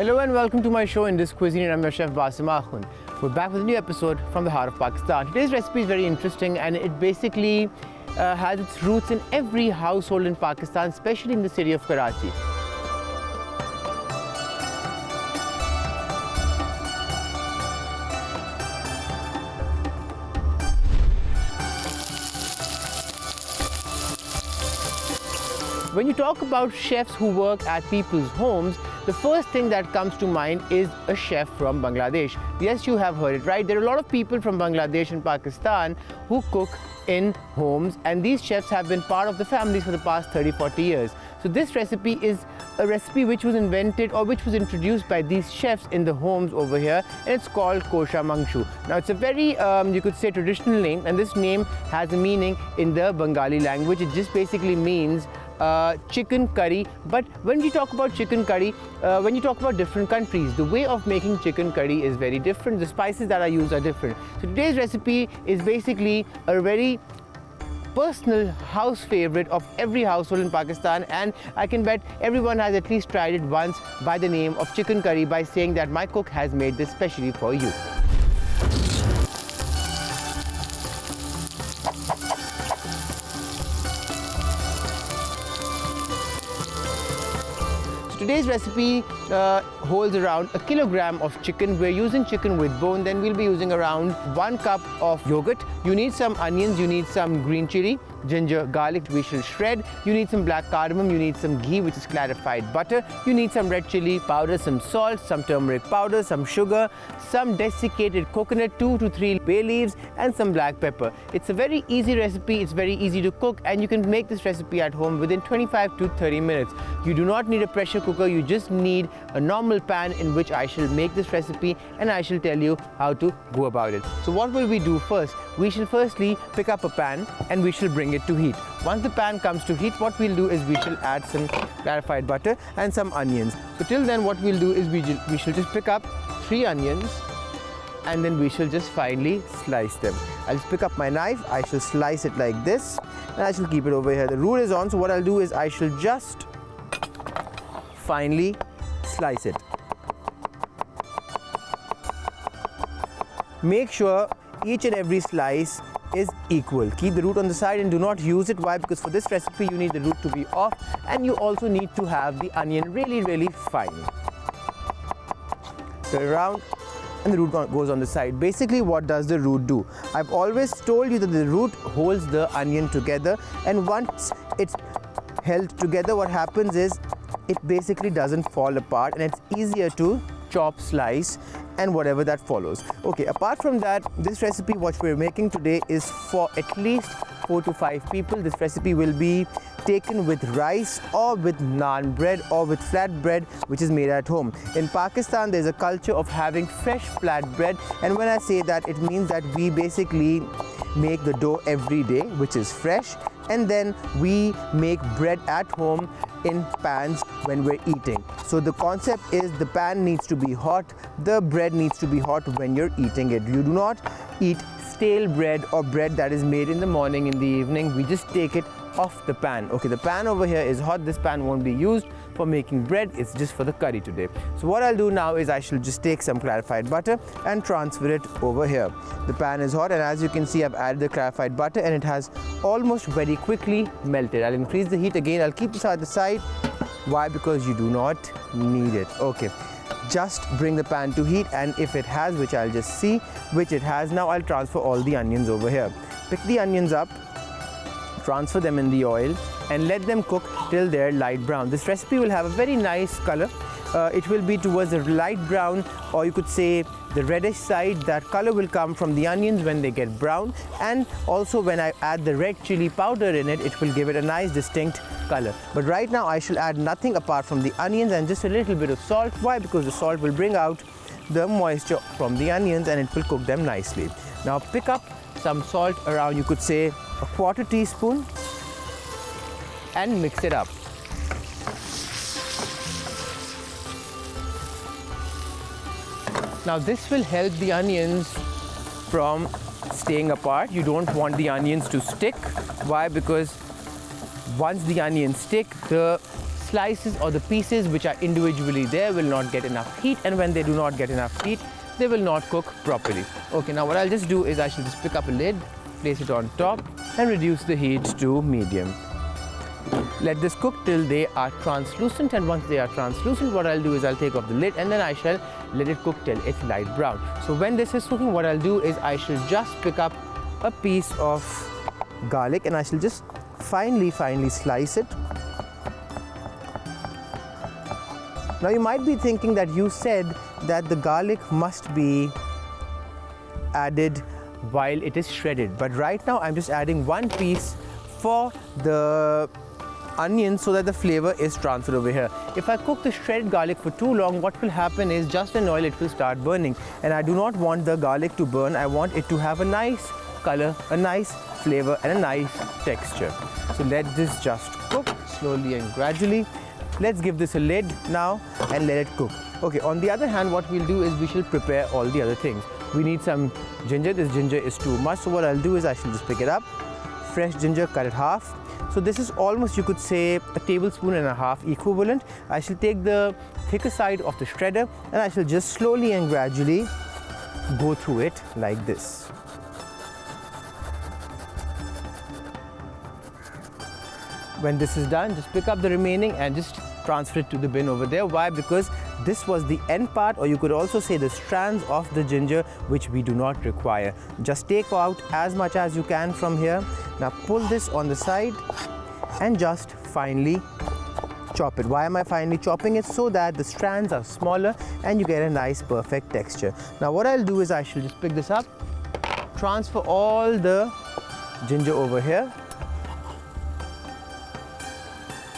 Hello and welcome to my show Indus Cuisine, and I'm your chef Basim Akhund. We're back with a new episode from the heart of Pakistan. Today's recipe is very interesting and it basically has its roots in every household in Pakistan, especially in the city of Karachi. When you talk about chefs who work at people's homes, the first thing that comes to mind is a chef from Bangladesh. Yes, you have heard it right. There are a lot of people from Bangladesh and Pakistan who cook in homes, and these chefs have been part of the families for the past 30-40 years. So this recipe is a recipe which was invented or which was introduced by these chefs in the homes over here, and it's called Kosha Mangsho. Now it's a very, you could say, traditional name, and this name has a meaning in the Bengali language. It just basically means chicken curry. But when we talk about chicken curry, when you talk about different countries, the way of making chicken curry is very different. The spices that are used are different. So today's recipe is basically a very personal house favorite of every household in Pakistan, and I can bet everyone has at least tried it once by the name of chicken curry, by saying that my cook has made this specially for you. Today's recipe holds around a kilogram of chicken. We're using chicken with bone. Then we'll be using around 1 cup of yogurt. You need some onions, you need some green chili, ginger, garlic we shall shred. You need some black cardamom, you need some ghee, which is clarified butter. You need some red chili powder, some salt, some turmeric powder, some sugar, some desiccated coconut, 2 to 3 bay leaves, and some black pepper. It's a very easy recipe, it's very easy to cook, and you can make this recipe at home within 25 to 30 minutes. You do not need a pressure cooker, you just need a normal pan in which I shall make this recipe, and I shall tell you how to go about it. So what will we do first? We shall firstly pick up a pan and we shall bring it to heat. Once the pan comes to heat, what we'll do is we shall add some clarified butter and some onions. So till then what we'll do is we shall just pick up 3 onions, and then we shall just finely slice them. I'll just pick up my knife, I shall slice it like this, and I shall keep it over here. The rule is on, so what I'll do is I shall just finely slice it. Make sure each and every slice is equal. Keep the root on the side and do not use it. Why? Because for this recipe you need the root to be off, and you also need to have the onion really fine. Turn around and the root goes on the side. Basically, what does the root do? I've always told you that the root holds the onion together, and once it's held together, what happens is it basically doesn't fall apart, and it's easier to chop, slice, and whatever that follows. Okay, apart from that, this recipe what we're making today is for at least 4 to 5 people. This recipe will be taken with rice or with naan bread or with flat bread, which is made at home. In Pakistan, there's a culture of having fresh flat bread, and when I say that, it means that we basically make the dough every day, which is fresh, and then we make bread at home in pans when we're eating. So the concept is the pan needs to be hot, the bread needs to be hot when you're eating it. You do not eat stale bread or bread that is made in the morning, in the evening. We just take it off the pan. Okay, the pan over here is hot. This pan won't be used for making bread, it's just for the curry today. So what I'll do now is I shall just take some clarified butter and transfer it over here. The pan is hot, and as you can see, I've added the clarified butter and it has almost very quickly melted. I'll increase the heat again. I'll keep this at the side. Why? Because you do not need it. Okay, just bring the pan to heat, and if it has, which I'll just see, which it has, now I'll transfer all the onions over here. Pick the onions up, transfer them in the oil, and let them cook till they're light brown. This recipe will have a very nice color. It will be towards the light brown, or you could say the reddish side. That color will come from the onions when they get brown, and also when I add the red chili powder in it, it will give it a nice distinct color. But right now I shall add nothing apart from the onions and just a little bit of salt. Why? Because the salt will bring out the moisture from the onions and it will cook them nicely. Now pick up some salt, around, you could say, a 1/4 teaspoon, and mix it up. Now this will help the onions from staying apart. You don't want the onions to stick. Why? Because once the onions stick, the slices or the pieces which are individually there will not get enough heat, and when they do not get enough heat, they will not cook properly. Okay, now what I'll just do is I shall just pick up a lid, place it on top and reduce the heat to medium. Let this cook till they are translucent, and once they are translucent, what I'll do is I'll take off the lid and then I shall let it cook till it's light brown. So when this is cooking, what I'll do is I shall just pick up a piece of garlic and I shall just finely slice it. Now you might be thinking that you said that the garlic must be added while it is shredded, but right now I'm just adding one piece for the onion so that the flavor is transferred over here. If I cook the shredded garlic for too long, what will happen is just in oil it will start burning, and I do not want the garlic to burn. I want it to have a nice color, a nice flavor and a nice texture. So let this just cook slowly and gradually. Let's give this a lid now and let it cook. Okay, on the other hand, what we'll do is we shall prepare all the other things. We need some ginger. This ginger is too much, so what I'll do is I shall just pick it up. Fresh ginger, cut it half. So this is almost, you could say, a tablespoon and a half equivalent. I shall take the thicker side of the shredder and I shall just slowly and gradually go through it like this. When this is done, just pick up the remaining and just transfer it to the bin over there. Why? Because this was the end part, or you could also say the strands of the ginger, which we do not require. Just take out as much as you can from here. Now pull this on the side and just finely chop it. Why am I finely chopping it? So that the strands are smaller and you get a nice perfect texture. Now what I'll do is I shall just pick this up, transfer all the ginger over here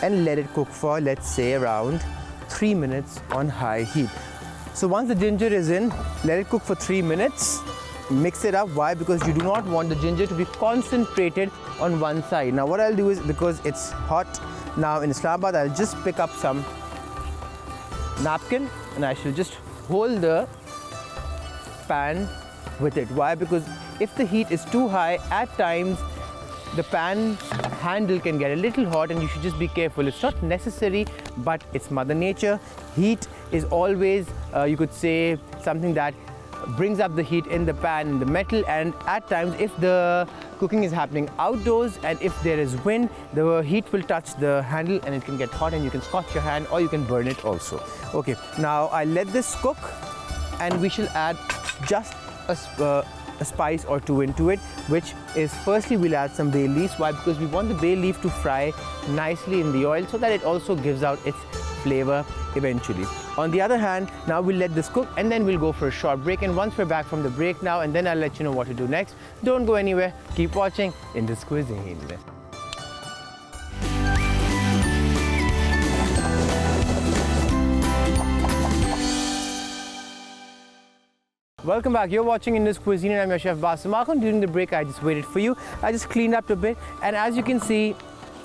and let it cook for, let's say, around 3 minutes on high heat. So once the ginger is in, let it cook for 3 minutes. Mix it up. Why? Because you do not want the ginger to be concentrated on one side. Now what I'll do is, because it's hot now in Islamabad, I'll just pick up some napkin and I shall just hold the pan with it. Why? Because if the heat is too high, at times the pan handle can get a little hot and you should just be careful. It's not necessary, but it's Mother Nature. Heat is always, you could say, something that brings up the heat in the pan, in the metal, and at times if the cooking is happening outdoors and if there is wind, the heat will touch the handle and it can get hot and you can scorch your hand or you can burn it also. Okay, now I let this cook and we shall add just a spice or two into it, which is, firstly we'll add some bay leaves. Why? Because we want the bay leaf to fry nicely in the oil so that it also gives out its flavor eventually. On the other hand, now we'll let this cook and then we'll go for a short break, and once we're back from the break now, and then I'll let you know what to do next. Don't go anywhere, keep watching Indus Cuisine. Welcome back. You're watching Indus Cuisine and I'm your chef Basim Akhund. During the break I just waited for you. I just cleaned up a bit, and as you can see,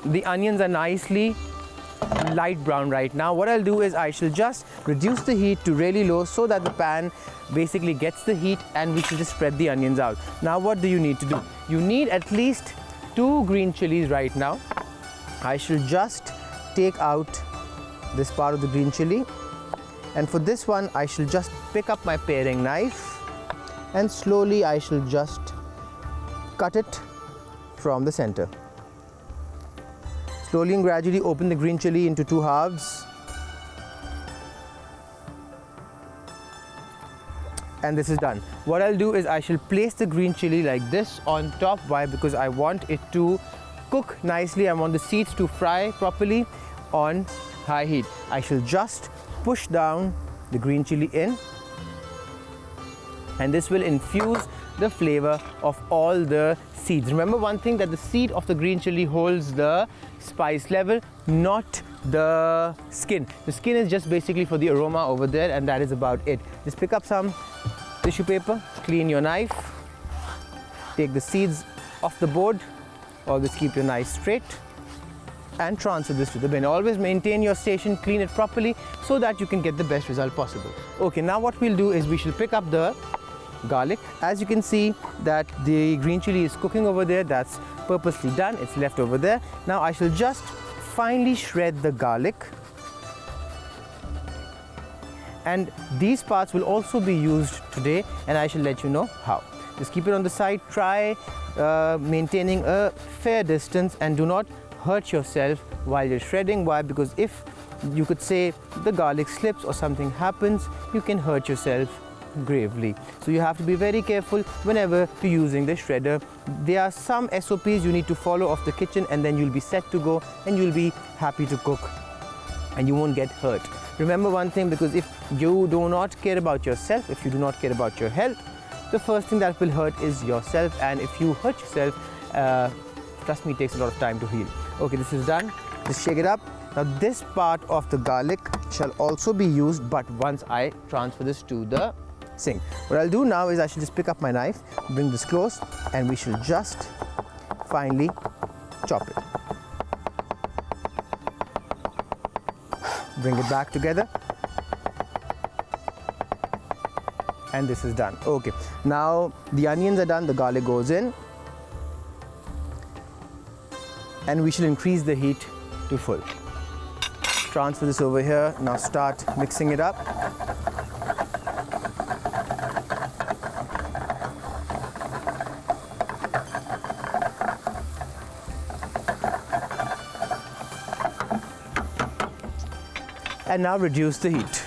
the onions are nicely light brown right now. What I'll do is I shall just reduce the heat to really low so that the pan basically gets the heat, and we should just spread the onions out. Now what do you need to do? You need at least 2 green chilies right now. I shall just take out this part of the green chili, and for this one I shall just pick up my paring knife and slowly I shall just cut it from the center. Slowly and gradually open the green chili into 2 halves, and this is done. What I'll do is I shall place the green chili like this on top. Why? Because I want it to cook nicely. I want the seeds to fry properly on high heat. I shall just push down the green chili in, and this will infuse the flavor of all the seeds. Remember one thing, that the seed of the green chili holds the spice level, not the skin. The skin is just basically for the aroma over there, and that is about it. Just pick up some tissue paper, clean your knife, take the seeds off the board, always keep your knife straight, and transfer this to the bin. Always maintain your station, clean it properly so that you can get the best result possible. Okay, now what we'll do is we shall pick up the garlic. As you can see that the green chili is cooking over there. That's purposely done. It's left over there. Now I shall just finely shred the garlic, and these parts will also be used today, and I shall let you know how. Just keep it on the side. Try maintaining a fair distance and do not hurt yourself while you're shredding. Why? Because if you could say the garlic slips or something happens, you can hurt yourself gravely. So you have to be very careful whenever you're using the shredder. There are some SOPs you need to follow of the kitchen, and then you'll be set to go and you'll be happy to cook and you won't get hurt. Remember one thing, because if you do not care about yourself, if you do not care about your health, the first thing that will hurt is yourself, and if you hurt yourself, trust me, it takes a lot of time to heal. Okay, this is done. Just shake it up. Now this part of the garlic shall also be used, but once I transfer this to the sink. What I'll do now is I shall just pick up my knife, bring this close, and we shall just finely chop it. Bring it back together, and this is done. Okay, now the onions are done, the garlic goes in, and we shall increase the heat to full. Transfer this over here. Now start mixing it up. And now reduce the heat.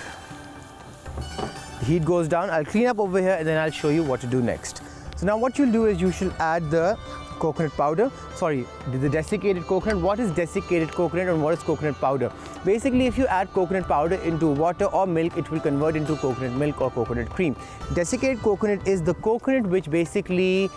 The heat goes down. I'll clean up over here and then I'll show you what to do next. So now what you'll do is you shall add the coconut powder. Sorry, the desiccated coconut. What is desiccated coconut and what is coconut powder? Basically, if you add coconut powder into water or milk, it will convert into coconut milk or coconut cream. Desiccated coconut is the coconut which basically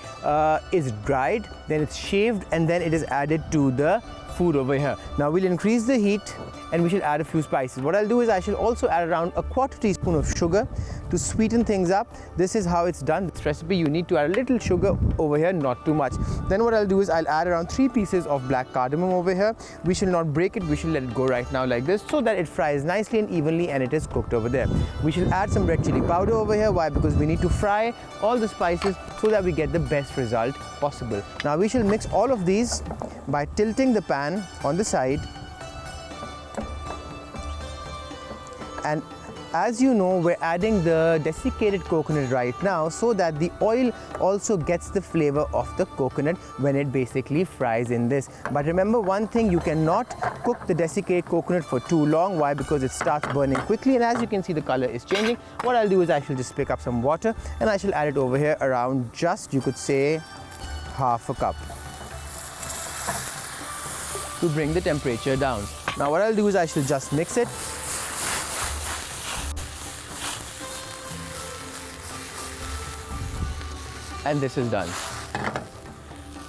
is dried, then it's shaved, and then it is added to the food over here. Now we'll increase the heat and we shall add a few spices. What I'll do is I shall also add around a 1/4 teaspoon of sugar to sweeten things up. This is how it's done. This recipe, you need to add a little sugar over here, not too much. Then what I'll do is I'll add around 3 pieces of black cardamom over here. We shall not break it, we shall let it go right now like this so that it fries nicely and evenly and it is cooked over there. We shall add some red chili powder over here. Why? Because we need to fry all the spices so that we get the best result possible. Now we shall mix all of these by tilting the pan on the side, and as you know, we're adding the desiccated coconut right now so that the oil also gets the flavor of the coconut when it basically fries in this. But remember one thing, you cannot cook the desiccated coconut for too long. Why? Because it starts burning quickly, and as you can see, the color is changing. What I'll do is I shall just pick up some water and I shall add it over here around just, you could say, 1/2 cup to bring the temperature down. Now what I'll do is I shall just mix it. And this is done.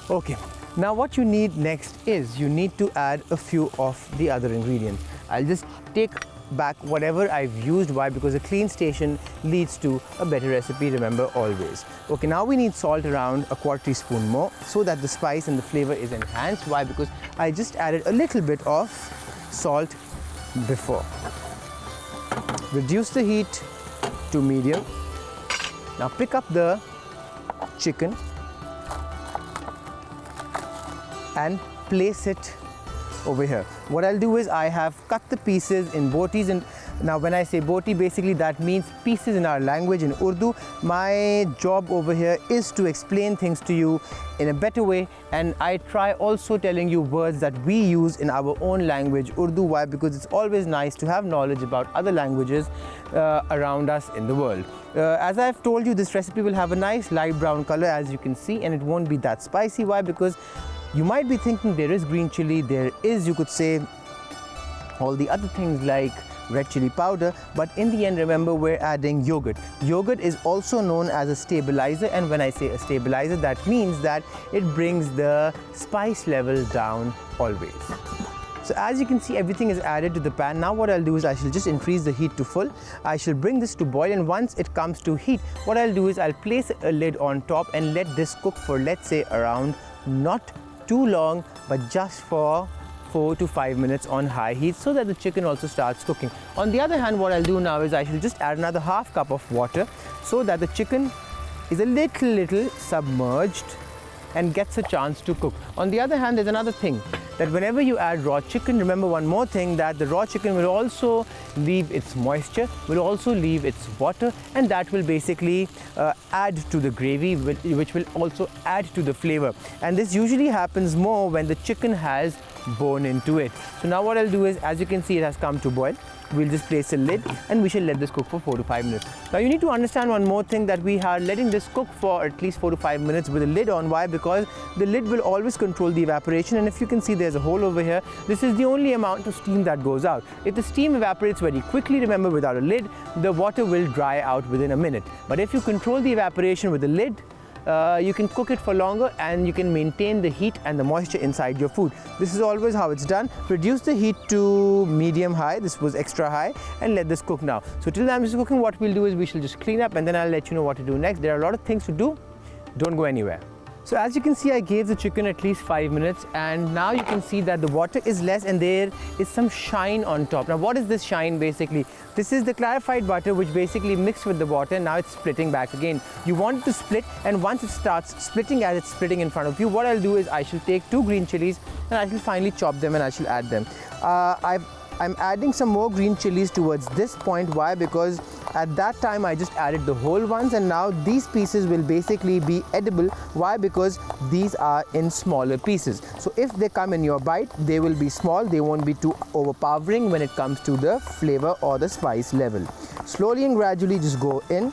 Okay, now what you need next is you need to add a few of the other ingredients. I'll just take back whatever I've used. Why? Because a clean station leads to a better recipe, remember always. Okay, now we need salt around a 1/4 teaspoon more so that the spice and the flavor is enhanced. Why? Because I just added a little bit of salt before. Reduce the heat to medium. Now pick up the chicken and place it over here. What I'll do is I have cut the pieces in botis, and now when I say boti, basically that means pieces in our language, in Urdu. My job over here is to explain things to you in a better way, and I try also telling you words that we use in our own language, Urdu. Why? Because it's always nice to have knowledge about other languages around us in the world. As I've told you, this recipe will have a nice light brown color, as you can see, and it won't be that spicy. Why? Because you might be thinking there is green chili, there is, you could say, all the other things like red chili powder, but in the end, remember, we're adding yogurt. Yogurt is also known as a stabilizer, and when I say a stabilizer, that means that it brings the spice level down always. So as you can see, everything is added to the pan. Now what I'll do is I shall just increase the heat to full. I shall bring this to boil, and once it comes to heat, what I'll do is I'll place a lid on top and let this cook for, let's say, around not too long, but just for 4 to 5 minutes on high heat so that the chicken also starts cooking. On the other hand, what I'll do now is I shall just add another 1/2 cup of water so that the chicken is a little submerged and gets a chance to cook. On the other hand, there's another thing, that whenever you add raw chicken, remember one more thing, that the raw chicken will also leave its moisture, will also leave its water, and that will basically add to the gravy, which will also add to the flavor. And this usually happens more when the chicken has bone into it. So now what I'll do is, as you can see, it has come to boil. We'll just place a lid and we shall let this cook for 4 to 5 minutes. Now you need to understand one more thing, that we are letting this cook for at least 4 to 5 minutes with a lid on. Why? Because the lid will always control the evaporation, and if you can see, there's a hole over here. This is the only amount of steam that goes out. If the steam evaporates very quickly, remember, without a lid, the water will dry out within a minute. But if you control the evaporation with a lid, you can cook it for longer and you can maintain the heat and the moisture inside your food. This is always how it's done. Reduce the heat to medium high. This was extra high, and let this cook now. So till I'm just cooking, what we'll do is we shall just clean up, and then I'll let you know what to do next. There are a lot of things to do. Don't go anywhere. So as you can see, I gave the chicken at least 5 minutes, and now you can see that the water is less and there is some shine on top. Now what is this shine basically? This is the clarified butter which basically mixed with the water, and now it's splitting back again. You want it to split, and once it starts splitting, as it's splitting in front of you, what I'll do is I shall take 2 green chilies and I shall finally chop them and I shall add them. I'm adding some more green chilies towards this point. Why? Because at that time I just added the whole ones, and now these pieces will basically be edible. Why? Because these are in smaller pieces. So if they come in your bite, they will be small. They won't be too overpowering when it comes to the flavor or the spice level. Slowly and gradually just go in.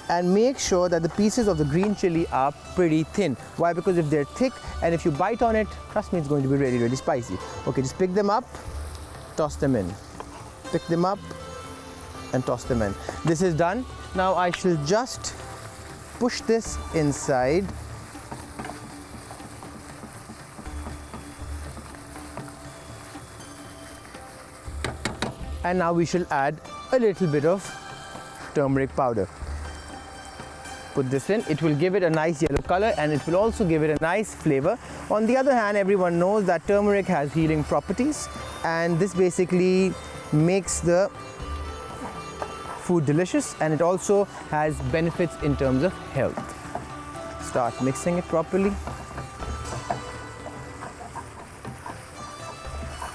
And make sure that the pieces of the green chili are pretty thin. Why? Because if they're thick and if you bite on it, trust me, it's going to be really, really spicy. Okay, just pick them up, toss them in. Pick them up and toss them in. This is done. Now I shall just push this inside. And now we shall add a little bit of turmeric powder. Put this in, it will give it a nice yellow color, and it will also give it a nice flavor. On the other hand, everyone knows that turmeric has healing properties, and this basically makes the food delicious, and it also has benefits in terms of health. Start mixing it properly.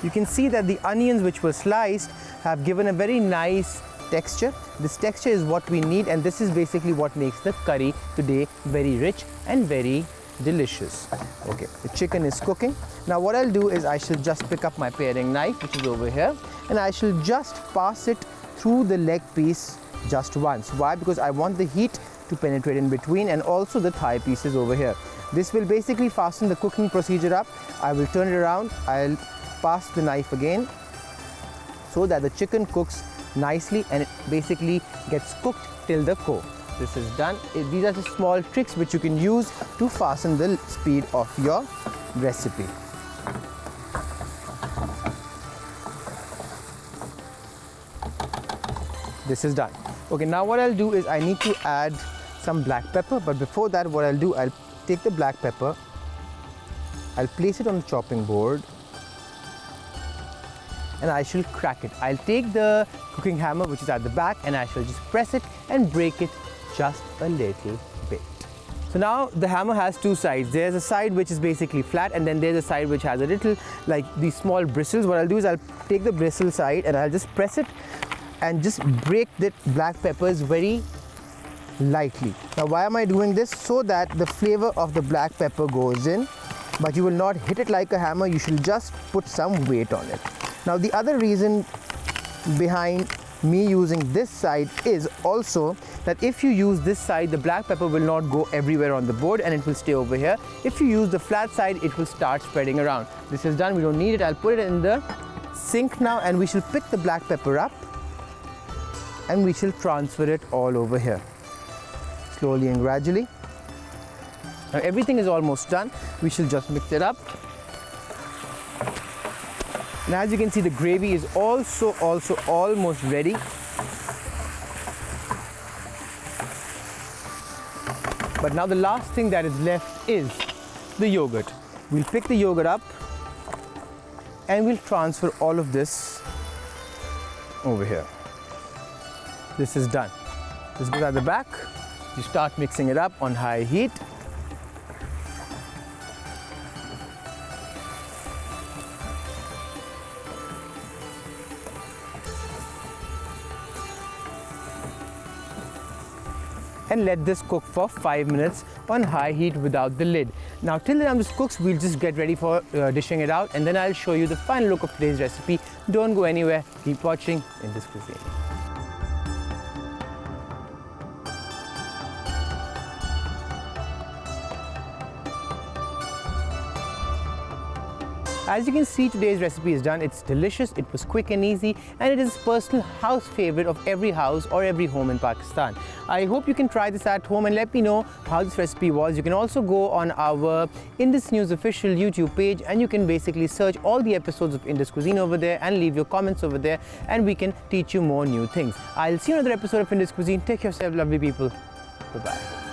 You can see that the onions which were sliced have given a very nice texture. This texture is what we need, and this is basically what makes the curry today very rich and very delicious. Okay, the chicken is cooking. Now what I'll do is I shall just pick up my paring knife, which is over here, and I shall just pass it through the leg piece just once. Why? Because I want the heat to penetrate in between, and also the thigh pieces over here. This will basically fasten the cooking procedure up. I will turn it around, I'll pass the knife again so that the chicken cooks nicely and it basically gets cooked till the core. This is done. These are the small tricks which you can use to fasten the speed of your recipe. This is done. Okay, now what I'll do is I need to add some black pepper, but before that what I'll do, I'll take the black pepper, I'll place it on the chopping board, and I shall crack it. I'll take the cooking hammer which is at the back, and I shall just press it and break it just a little bit. So now the hammer has 2 sides. There's a side which is basically flat, and then there's a side which has a little, like these small bristles. What I'll do is I'll take the bristle side and I'll just press it and just break the black peppers very lightly. Now why am I doing this? So that the flavor of the black pepper goes in, but you will not hit it like a hammer. You should just put some weight on it. Now the other reason behind me using this side is also that if you use this side, the black pepper will not go everywhere on the board and it will stay over here. If you use the flat side, it will start spreading around. This is done, we don't need it. I'll put it in the sink now, and we shall pick the black pepper up and we shall transfer it all over here, slowly and gradually. Now everything is almost done. We shall just mix it up. And as you can see, the gravy is also almost ready. But now the last thing that is left is the yogurt. We'll pick the yogurt up and we'll transfer all of this over here. This is done. This goes at the back, You start mixing it up on high heat. And let this cook for 5 minutes on high heat without the lid. Now till the time this cooks, we'll just get ready for dishing it out, and then I'll show you the final look of today's recipe. Don't go anywhere, keep watching Indus Cuisine. As you can see, today's recipe is done. It's delicious, it was quick and easy, and it is a personal house favorite of every house or every home in Pakistan. I hope you can try this at home and let me know how this recipe was. You can also go on our Indus News official YouTube page, and you can basically search all the episodes of Indus Cuisine over there and leave your comments over there, and we can teach you more new things. I'll see you in another episode of Indus Cuisine. Take care of yourself, lovely people. Bye-bye.